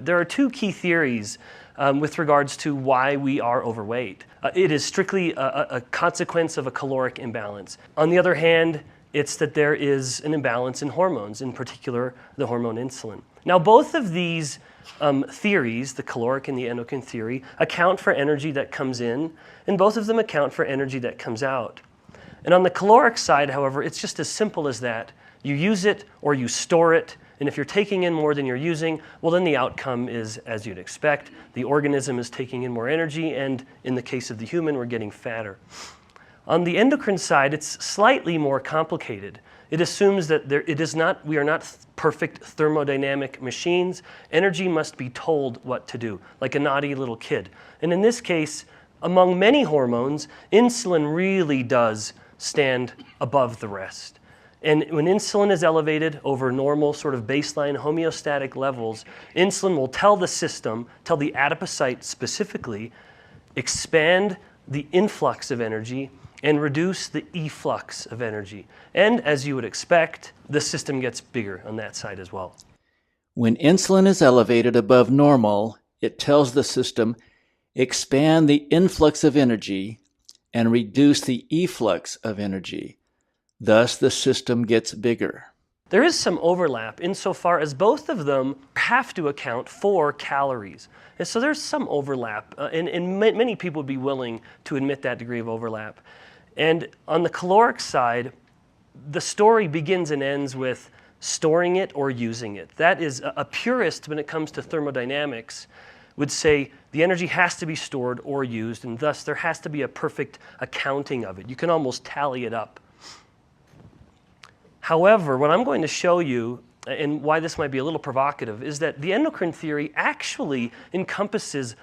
there are two key theories with regards to why we are overweight. It is strictly a consequence of a caloric imbalance. On the other hand, it's that there is an imbalance in hormones, in particular the hormone insulin. Now, both of these theories, the caloric and the endocrine theory, account for energy that comes in, and both of them account for energy that comes out. And on the caloric side, however, it's just as simple as that. You use it or you store it, and if you're taking in more than you're using, well, then the outcome is as you'd expect. The organism is taking in more energy, and in the case of the human, we're getting fatter. On the endocrine side, it's slightly more complicated. It assumes that we are not perfect thermodynamic machines. Energy must be told what to do, like a naughty little kid. And in this case, among many hormones, insulin really does stand above the rest. And when insulin is elevated over normal sort of baseline homeostatic levels, insulin will tell the system, tell the adipocyte specifically, expand the influx of energy and reduce the efflux of energy. And as you would expect, the system gets bigger on that side as well. When insulin is elevated above normal, it tells the system, expand the influx of energy and reduce the efflux of energy. Thus, the system gets bigger. There is some overlap insofar as both of them have to account for calories. And so there's some overlap, and many people would be willing to admit that degree of overlap. And on the caloric side, the story begins and ends with storing it or using it. That is, a purist when it comes to thermodynamics would say the energy has to be stored or used, and thus there has to be a perfect accounting of it. You can almost tally it up. However, what I'm going to show you, and why this might be a little provocative, is that the endocrine theory actually encompasses,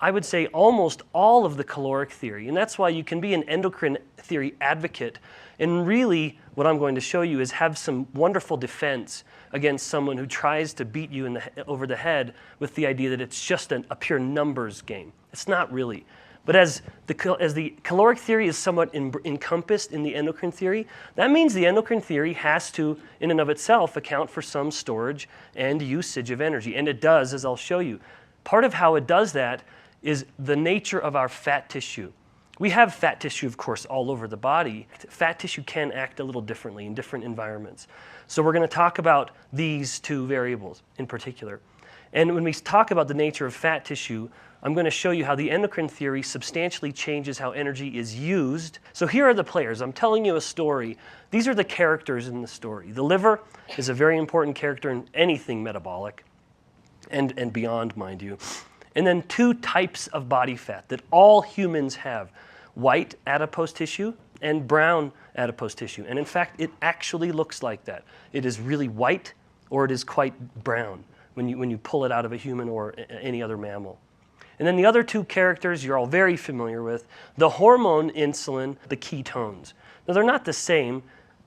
I would say, almost all of the caloric theory. And that's why you can be an endocrine theory advocate. And really, what I'm going to show you is have some wonderful defense against someone who tries to beat you over the head with the idea that it's just a pure numbers game. It's not really. But as the caloric theory is somewhat encompassed in the endocrine theory, that means the endocrine theory has to, in and of itself, account for some storage and usage of energy. And it does, as I'll show you. Part of how it does that is the nature of our fat tissue. We have fat tissue, of course, all over the body. Fat tissue can act a little differently in different environments. So we're going to talk about these two variables in particular. And when we talk about the nature of fat tissue, I'm going to show you how the endocrine theory substantially changes how energy is used. So here are the players. I'm telling you a story. These are the characters in the story. The liver is a very important character in anything metabolic, and beyond, mind you. And then two types of body fat that all humans have: white adipose tissue and brown adipose tissue. And in fact, it actually looks like that. It is really white or it is quite brown when you pull it out of a human or any other mammal. And then the other two characters you're all very familiar with: the hormone insulin, the ketones. Now, they're not the same.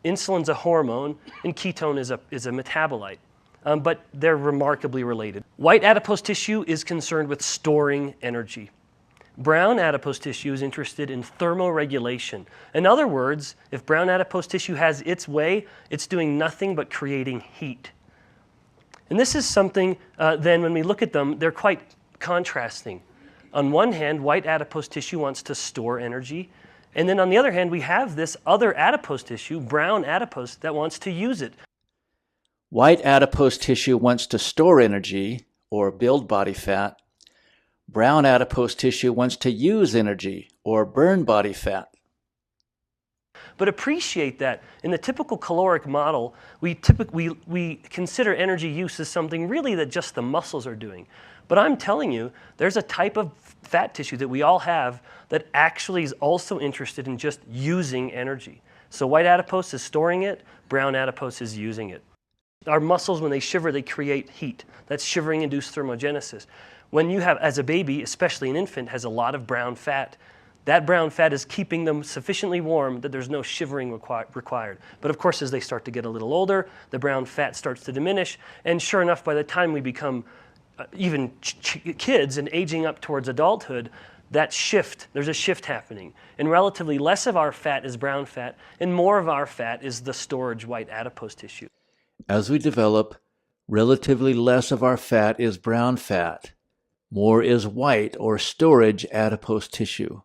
Insulin's a hormone and ketone is a metabolite. But they're remarkably related. White adipose tissue is concerned with storing energy. Brown adipose tissue is interested in thermoregulation. In other words, if brown adipose tissue has its way, it's doing nothing but creating heat. And this is something, then when we look at them, they're quite contrasting. On one hand, white adipose tissue wants to store energy. And then on the other hand, we have this other adipose tissue, brown adipose, that wants to use it. White adipose tissue wants to store energy or build body fat. Brown adipose tissue wants to use energy or burn body fat. But appreciate that in the typical caloric model, we consider energy use as something really that just the muscles are doing. But I'm telling you, there's a type of fat tissue that we all have that actually is also interested in just using energy. So white adipose is storing it, brown adipose is using it. Our muscles, when they shiver, they create heat. That's shivering-induced thermogenesis. When you have, as a baby, especially an infant, has a lot of brown fat, that brown fat is keeping them sufficiently warm that there's no shivering required. But of course, as they start to get a little older, the brown fat starts to diminish. And sure enough, by the time we become even kids and aging up towards adulthood, there's a shift happening. And relatively less of our fat is brown fat, and more of our fat is the storage white adipose tissue. As we develop, Relatively less of our fat is brown fat. More is white or storage adipose tissue.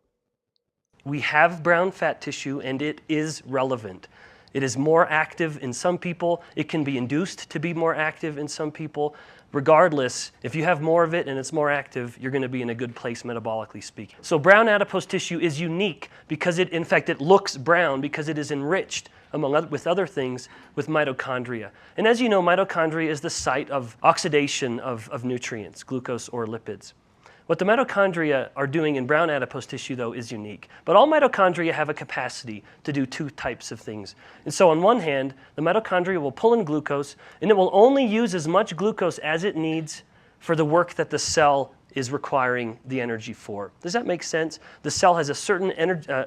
We have brown fat tissue and it is relevant. It is more active in some people. It can be induced to be more active in some people. Regardless, if you have more of it and it's more active, you're going to be in a good place metabolically speaking. So brown adipose tissue is unique because it looks brown because it is enriched, with other things, with mitochondria. And as you know, mitochondria is the site of oxidation of nutrients, glucose or lipids. What the mitochondria are doing in brown adipose tissue, though, is unique. But all mitochondria have a capacity to do two types of things. And so on one hand, the mitochondria will pull in glucose, and it will only use as much glucose as it needs for the work that the cell is requiring the energy for. Does that make sense? The cell has a certain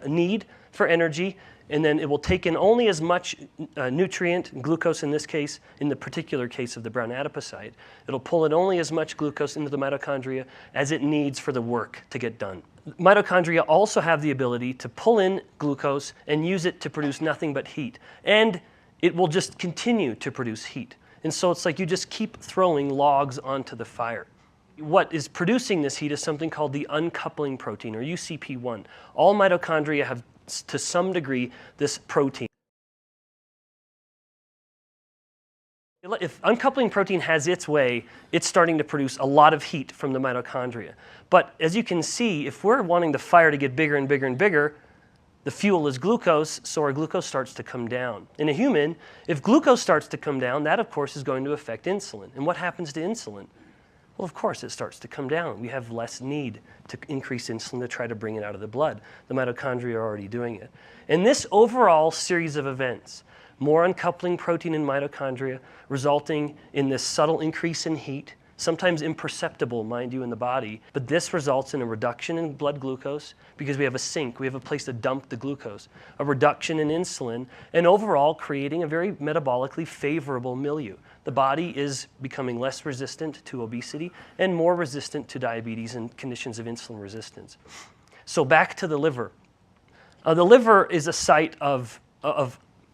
need for energy, and then it will take in only as much nutrient, glucose in this case, in the particular case of the brown adipocyte. It'll pull in only as much glucose into the mitochondria as it needs for the work to get done. Mitochondria also have the ability to pull in glucose and use it to produce nothing but heat. And it will just continue to produce heat. And so it's like you just keep throwing logs onto the fire. What is producing this heat is something called the uncoupling protein, or UCP1. All mitochondria have, to some degree, this protein. If uncoupling protein has its way, it's starting to produce a lot of heat from the mitochondria. But as you can see, if we're wanting the fire to get bigger and bigger and bigger, the fuel is glucose, so our glucose starts to come down. In a human, if glucose starts to come down, that of course is going to affect insulin. And what happens to insulin? Well, of course, it starts to come down. We have less need to increase insulin to try to bring it out of the blood. The mitochondria are already doing it. And this overall series of events, more uncoupling protein in mitochondria, resulting in this subtle increase in heat, sometimes imperceptible, mind you, in the body, but this results in a reduction in blood glucose because we have a sink, we have a place to dump the glucose, a reduction in insulin, and overall creating a very metabolically favorable milieu. The body is becoming less resistant to obesity and more resistant to diabetes and conditions of insulin resistance. So back to the liver. The liver is a site of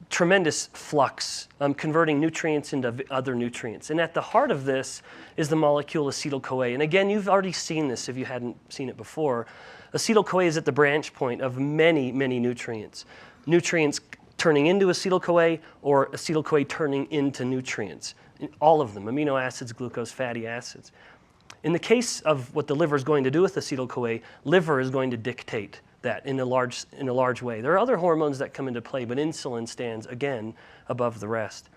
tremendous flux, converting nutrients into other nutrients. And at the heart of this is the molecule acetyl-CoA. And again, you've already seen this if you hadn't seen it before. Acetyl-CoA is at the branch point of many, many nutrients. Nutrients turning into acetyl-CoA or acetyl-CoA turning into nutrients. All of them, amino acids, glucose, fatty acids. In the case of what the liver is going to do with acetyl-CoA, liver is going to dictate that in a large way. There are other hormones that come into play, but insulin stands, again, above the rest.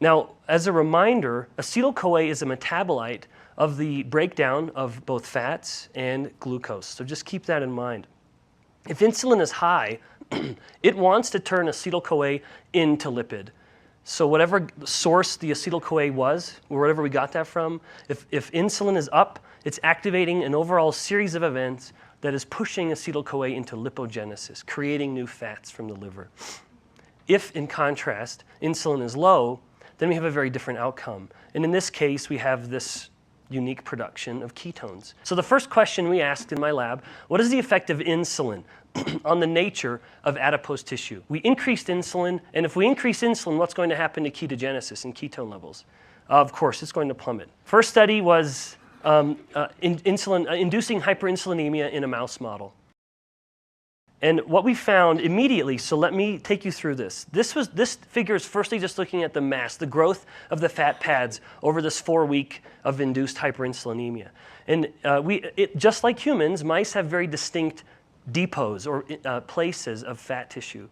Now, as a reminder, acetyl-CoA is a metabolite of the breakdown of both fats and glucose. So just keep that in mind. If insulin is high, it wants to turn acetyl-CoA into lipid. So whatever source the acetyl-CoA was, or wherever we got that from, if insulin is up, it's activating an overall series of events that is pushing acetyl-CoA into lipogenesis, creating new fats from the liver. If, in contrast, insulin is low, then we have a very different outcome. And in this case, we have this unique production of ketones. So the first question we asked in my lab, what is the effect of insulin on the nature of adipose tissue? We increased insulin, and if we increase insulin, what's going to happen to ketogenesis and ketone levels? Of course, it's going to plummet. First study was inducing hyperinsulinemia in a mouse model. And what we found immediately, so let me take you through this. This figure is firstly just looking at the mass, the growth of the fat pads over this 4-week of induced hyperinsulinemia. And just like humans, mice have very distinct depots or places of fat tissue.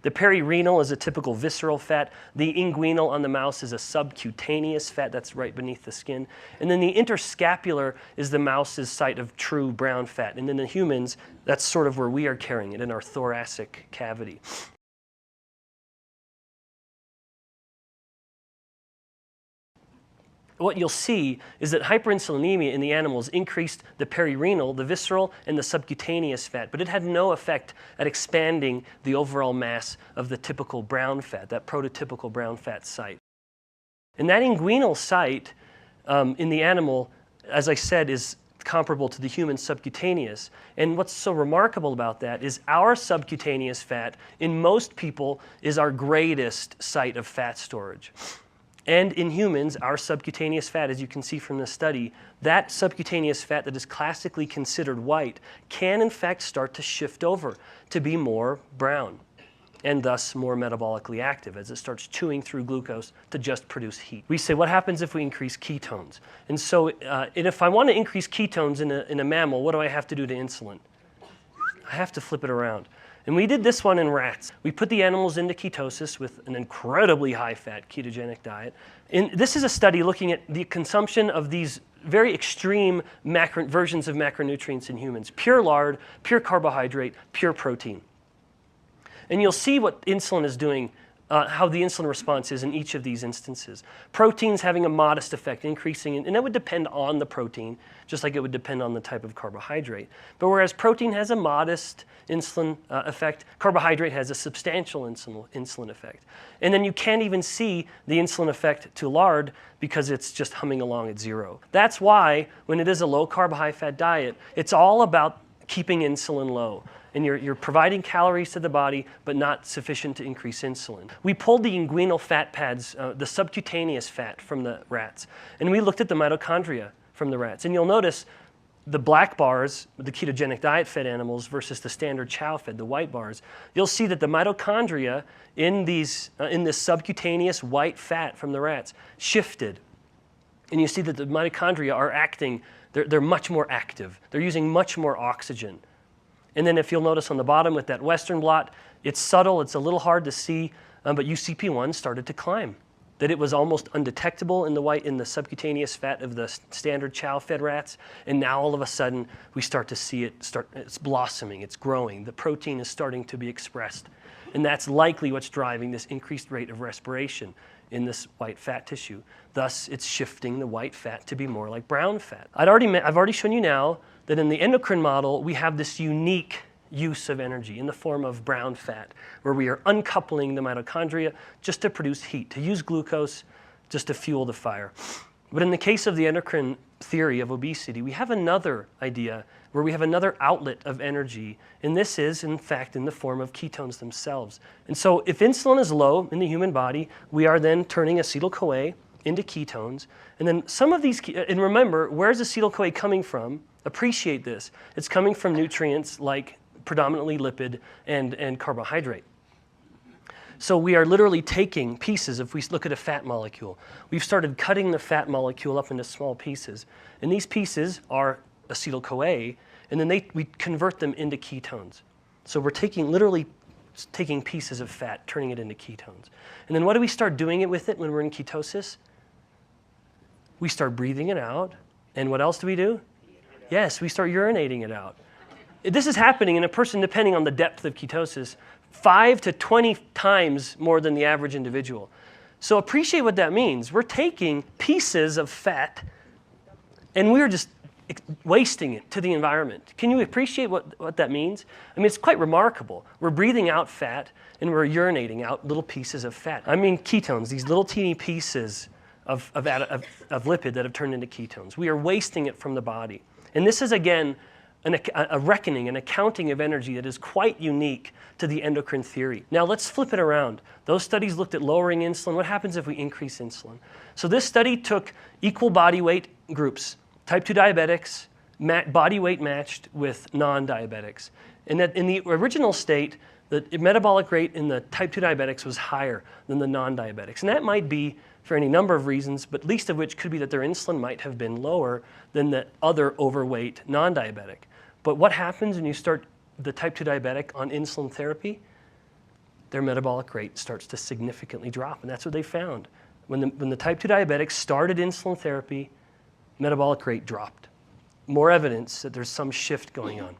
The perirenal is a typical visceral fat. The inguinal on the mouse is a subcutaneous fat that's right beneath the skin. And then the interscapular is the mouse's site of true brown fat. And then the humans, that's sort of where we are carrying it, in our thoracic cavity. What you'll see is that hyperinsulinemia in the animals increased the perirenal, the visceral, and the subcutaneous fat, but it had no effect at expanding the overall mass of the typical brown fat, that prototypical brown fat site. And that inguinal site in the animal, as I said, is comparable to the human subcutaneous. And what's so remarkable about that is our subcutaneous fat, in most people, is our greatest site of fat storage. And in humans, our subcutaneous fat, as you can see from this study, that subcutaneous fat that is classically considered white can in fact start to shift over to be more brown and thus more metabolically active as it starts chewing through glucose to just produce heat. We say, what happens if we increase ketones? And so and if I want to increase ketones in a mammal, what do I have to do to insulin? I have to flip it around. And we did this one in rats. We put the animals into ketosis with an incredibly high-fat ketogenic diet. And this is a study looking at the consumption of these very extreme versions of macronutrients in humans: pure lard, pure carbohydrate, pure protein. And you'll see what insulin is doing, how the insulin response is in each of these instances. Protein's having a modest effect, increasing, and that would depend on the protein, just like it would depend on the type of carbohydrate. But whereas protein has a modest insulin effect, carbohydrate has a substantial insulin effect. And then you can't even see the insulin effect to lard because it's just humming along at zero. That's why when it is a low-carb, high-fat diet, it's all about keeping insulin low. And you're providing calories to the body, but not sufficient to increase insulin. We pulled the inguinal fat pads, the subcutaneous fat from the rats, and we looked at the mitochondria from the rats. And you'll notice the black bars, the ketogenic diet-fed animals versus the standard chow-fed, the white bars. You'll see that the mitochondria in this subcutaneous white fat from the rats shifted. And you see that the mitochondria are acting, they're much more active. They're using much more oxygen. And then if you'll notice on the bottom with that Western blot, it's subtle, it's a little hard to see, but UCP1 started to climb. That it was almost undetectable in the subcutaneous fat of the standard chow-fed rats, and now all of a sudden we start to see it's blossoming, it's growing, the protein is starting to be expressed. And that's likely what's driving this increased rate of respiration in this white fat tissue. Thus, it's shifting the white fat to be more like brown fat. I've already shown you now that in the endocrine model, we have this unique use of energy in the form of brown fat, where we are uncoupling the mitochondria just to produce heat, to use glucose just to fuel the fire. But in the case of the endocrine theory of obesity, we have another idea where we have another outlet of energy, and this is, in fact, in the form of ketones themselves. And so if insulin is low in the human body, we are then turning acetyl-CoA into ketones. And then some of these, and remember, where's acetyl-CoA coming from? Appreciate this. It's coming from nutrients like predominantly lipid and carbohydrate. So we are literally taking pieces. If we look at a fat molecule, we've started cutting the fat molecule up into small pieces. And these pieces are acetyl-CoA, and then we convert them into ketones. So we're literally taking pieces of fat, turning it into ketones. And then what do we start doing with it when we're in ketosis? We start breathing it out. And what else do we do? Yes, we start urinating it out. This is happening in a person, depending on the depth of ketosis, 5 to 20 times more than the average individual. So appreciate what that means. We're taking pieces of fat and we're just wasting it to the environment. Can you appreciate what that means? I mean, it's quite remarkable. We're breathing out fat and we're urinating out little pieces of fat. I mean ketones, these little teeny pieces of lipid that have turned into ketones. We are wasting it from the body. And this is, again, a reckoning, an accounting of energy that is quite unique to the endocrine theory. Now let's flip it around. Those studies looked at lowering insulin. What happens if we increase insulin? So this study took equal body weight groups, type 2 diabetics, body weight matched with non-diabetics. And that in the original state, the metabolic rate in the type 2 diabetics was higher than the non-diabetics. And that might be for any number of reasons, but least of which could be that their insulin might have been lower than the other overweight non-diabetic. But what happens when you start the type 2 diabetic on insulin therapy? Their metabolic rate starts to significantly drop, and that's what they found. When the type 2 diabetics started insulin therapy, metabolic rate dropped. More evidence that there's some shift going on.